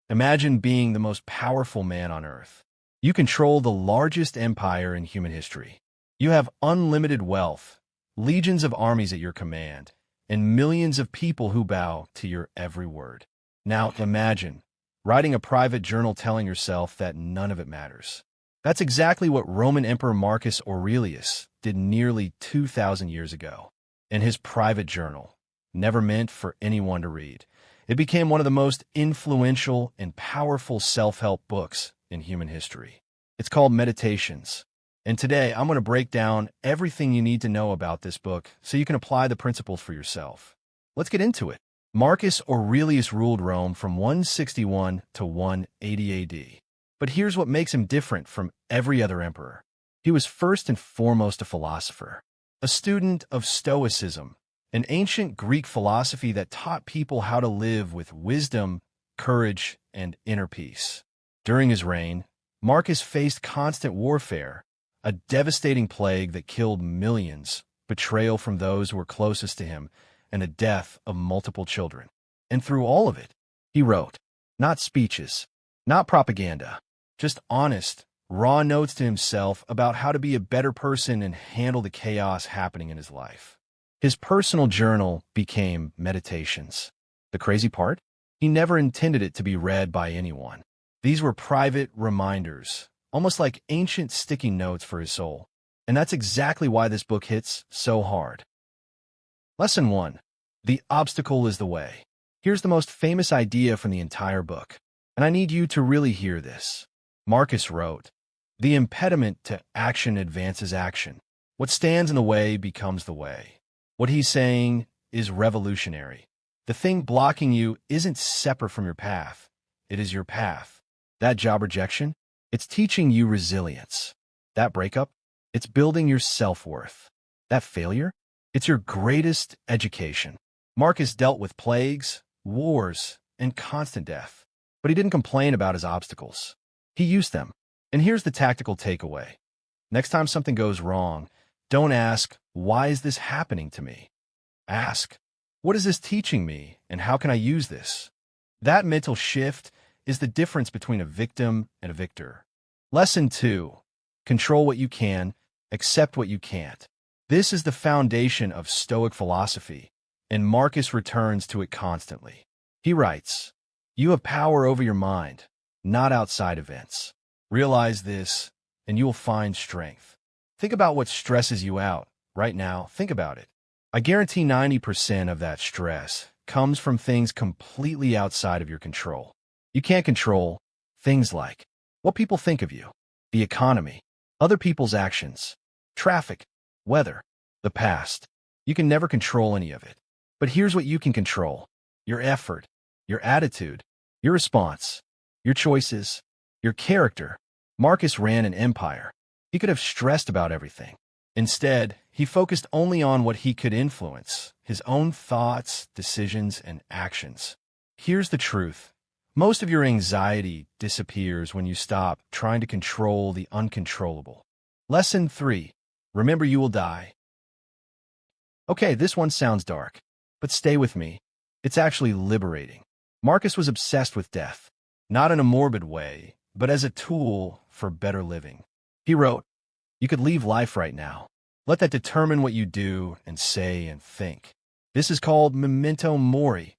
Imagine being the most powerful man on earth. You control the largest empire in human history. You have unlimited wealth, legions of armies at your command, and millions of people who bow to your every word. Now imagine writing a private journal telling yourself that none of it matters. That's exactly what Roman Emperor Marcus Aurelius did nearly 2,000 years ago. In his private journal, never meant for anyone to read, it became one of the most influential and powerful self-help books in human history. It's called Meditations. And today, I'm going to break down everything you need to know about this book so you can apply the principles for yourself. Let's get into it. Marcus Aurelius ruled Rome from 161 to 180 AD. But here's what makes him different from every other emperor. He was first and foremost a philosopher, a student of Stoicism, an ancient Greek philosophy that taught people how to live with wisdom, courage, and inner peace. During his reign, Marcus faced constant warfare, a devastating plague that killed millions, betrayal from those who were closest to him, and the death of multiple children. And through all of it, he wrote, not speeches, not propaganda, just honest, raw notes to himself about how to be a better person and handle the chaos happening in his life. His personal journal became Meditations. The crazy part? He never intended it to be read by anyone. These were private reminders, almost like ancient sticky notes for his soul. And that's exactly why this book hits so hard. Lesson 1. The obstacle is the way. Here's the most famous idea from the entire book, and I need you to really hear this. Marcus wrote, the impediment to action advances action. What stands in the way becomes the way. What he's saying is revolutionary. The thing blocking you isn't separate from your path. It is your path. That job rejection, it's teaching you resilience. That breakup, it's building your self-worth. That failure, it's your greatest education. Marcus dealt with plagues, wars, and constant death. But he didn't complain about his obstacles. He used them. And here's the tactical takeaway. Next time something goes wrong, don't ask, why is this happening to me? Ask, what is this teaching me, and how can I use this? That mental shift is the difference between a victim and a victor. Lesson 2. Control what you can, accept what you can't. This is the foundation of Stoic philosophy, and Marcus returns to it constantly. He writes, you have power over your mind, not outside events. Realize this, and you will find strength. Think about what stresses you out. Right now, think about it. I guarantee 90% of that stress comes from things completely outside of your control. You can't control things like what people think of you, the economy, other people's actions, traffic, weather, the past. You can never control any of it. But here's what you can control: your effort, your attitude, your response, your choices, your character. Marcus ran an empire. He could have stressed about everything. Instead, he focused only on what he could influence, his own thoughts, decisions, and actions. Here's the truth. Most of your anxiety disappears when you stop trying to control the uncontrollable. Lesson 3. Remember, you will die. Okay, this one sounds dark, but stay with me. It's actually liberating. Marcus was obsessed with death, not in a morbid way, but as a tool for better living. He wrote, you could leave life right now. Let that determine what you do and say and think. This is called memento mori.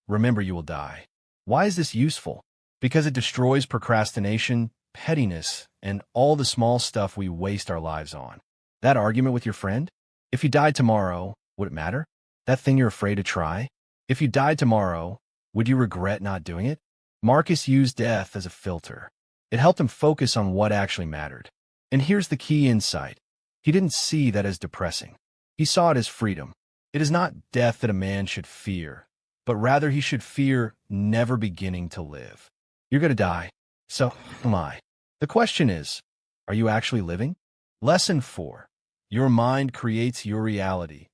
Remember, you will die. Why is this useful? Because it destroys procrastination, pettiness, and all the small stuff we waste our lives on. That argument with your friend? If you died tomorrow, would it matter? That thing you're afraid to try? If you died tomorrow, would you regret not doing it? Marcus used death as a filter. It helped him focus on what actually mattered. And here's the key insight. He didn't see that as depressing. He saw it as freedom. It is not death that a man should fear, but rather he should fear never beginning to live. You're going to die. So am I. The question is, are you actually living? Lesson 4. Your mind creates your reality.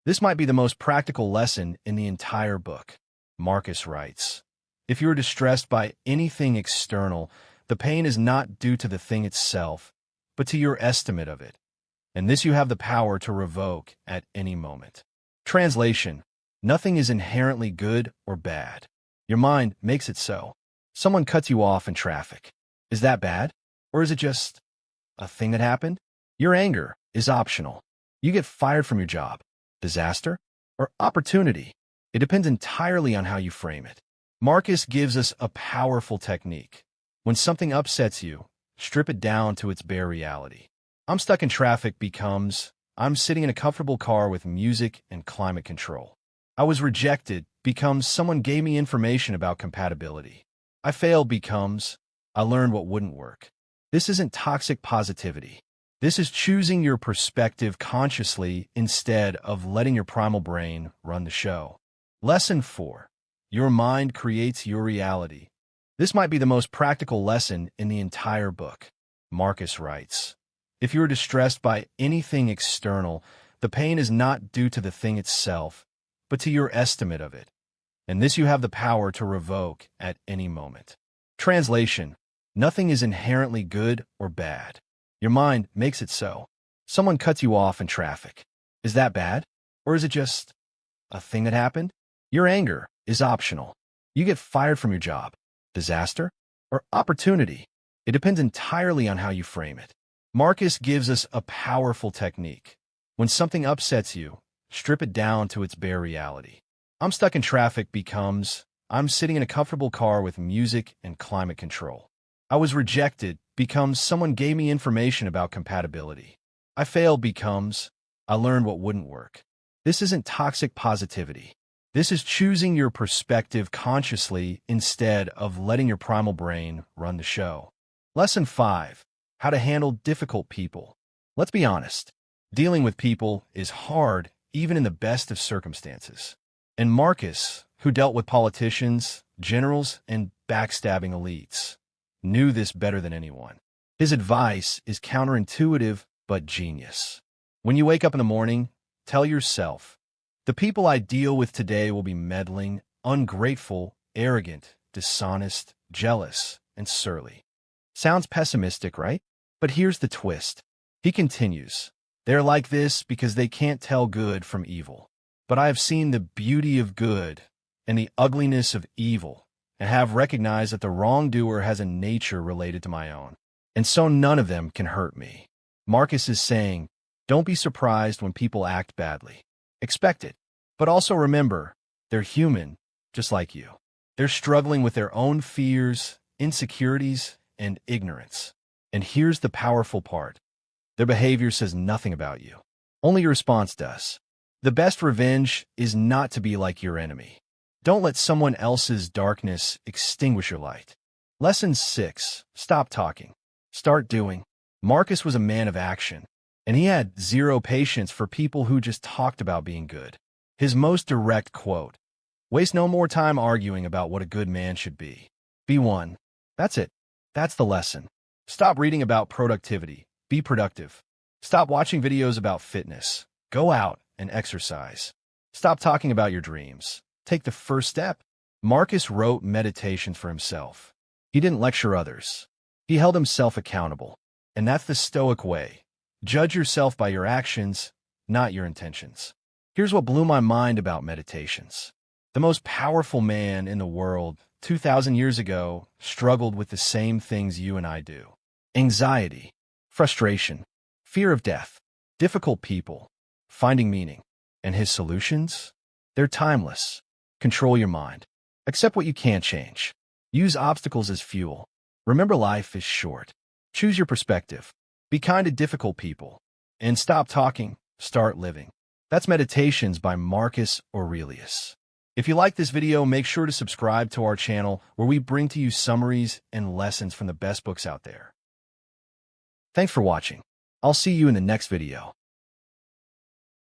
This might be the most practical lesson in the entire book. Marcus writes, if you are distressed by anything external, the pain is not due to the thing itself, but to your estimate of it. And this you have the power to revoke at any moment. Translation: nothing is inherently good or bad. Your mind makes it so. Someone cuts you off in traffic. Is that bad? Or is it just a thing that happened? Your anger is optional. You get fired from your job. Disaster? Or opportunity? It depends entirely on how you frame it. Marcus gives us a powerful technique. When something upsets you, strip it down to its bare reality. I'm stuck in traffic becomes I'm sitting in a comfortable car with music and climate control. I was rejected becomes someone gave me information about compatibility. I failed becomes I learned what wouldn't work. This isn't toxic positivity. This is choosing your perspective consciously instead of letting your primal brain run the show. Lesson 4. Your mind creates your reality. This might be the most practical lesson in the entire book. Marcus writes, if you are distressed by anything external, the pain is not due to the thing itself, but to your estimate of it. And this you have the power to revoke at any moment. Translation: nothing is inherently good or bad. Your mind makes it so. Someone cuts you off in traffic. Is that bad? Or is it just a thing that happened? Your anger is optional. You get fired from your job. Disaster? Or opportunity? It depends entirely on how you frame it. Marcus gives us a powerful technique. When something upsets you, strip it down to its bare reality. I'm stuck in traffic becomes I'm sitting in a comfortable car with music and climate control. I was rejected becomes someone gave me information about compatibility. I failed becomes I learned what wouldn't work. This isn't toxic positivity. This is choosing your perspective consciously instead of letting your primal brain run the show. Lesson 5. How to handle difficult people. Let's be honest. Dealing with people is hard, even in the best of circumstances. And Marcus, who dealt with politicians, generals, and backstabbing elites, knew this better than anyone. His advice is counterintuitive but genius. When you wake up in the morning, tell yourself, the people I deal with today will be meddling, ungrateful, arrogant, dishonest, jealous, and surly. Sounds pessimistic, right? But here's the twist. He continues, they're like this because they can't tell good from evil. But I have seen the beauty of good and the ugliness of evil, and have recognized that the wrongdoer has a nature related to my own, and so none of them can hurt me. Marcus is saying, don't be surprised when people act badly. Expect it. But also remember, they're human, just like you. They're struggling with their own fears, insecurities, and ignorance. And here's the powerful part. Their behavior says nothing about you. Only your response does. The best revenge is not to be like your enemy. Don't let someone else's darkness extinguish your light. Lesson 6. Stop talking. Start doing. Marcus was a man of action, and he had zero patience for people who just talked about being good. His most direct quote, waste no more time arguing about what a good man should be. Be one. That's it. That's the lesson. Stop reading about productivity. Be productive. Stop watching videos about fitness. Go out and exercise. Stop talking about your dreams. Take the first step. Marcus wrote meditations for himself. He didn't lecture others. He held himself accountable. And that's the Stoic way. Judge yourself by your actions, not your intentions. Here's what blew my mind about meditations. The most powerful man in the world, 2,000 years ago, struggled with the same things you and I do. Anxiety, frustration, fear of death, difficult people, finding meaning. And his solutions? They're timeless. Control your mind. Accept what you can't change. Use obstacles as fuel. Remember, life is short. Choose your perspective. Be kind to difficult people. And stop talking, start living. That's Meditations by Marcus Aurelius. If you like this video, make sure to subscribe to our channel where we bring to you summaries and lessons from the best books out there. Thanks for watching. I'll see you in the next video.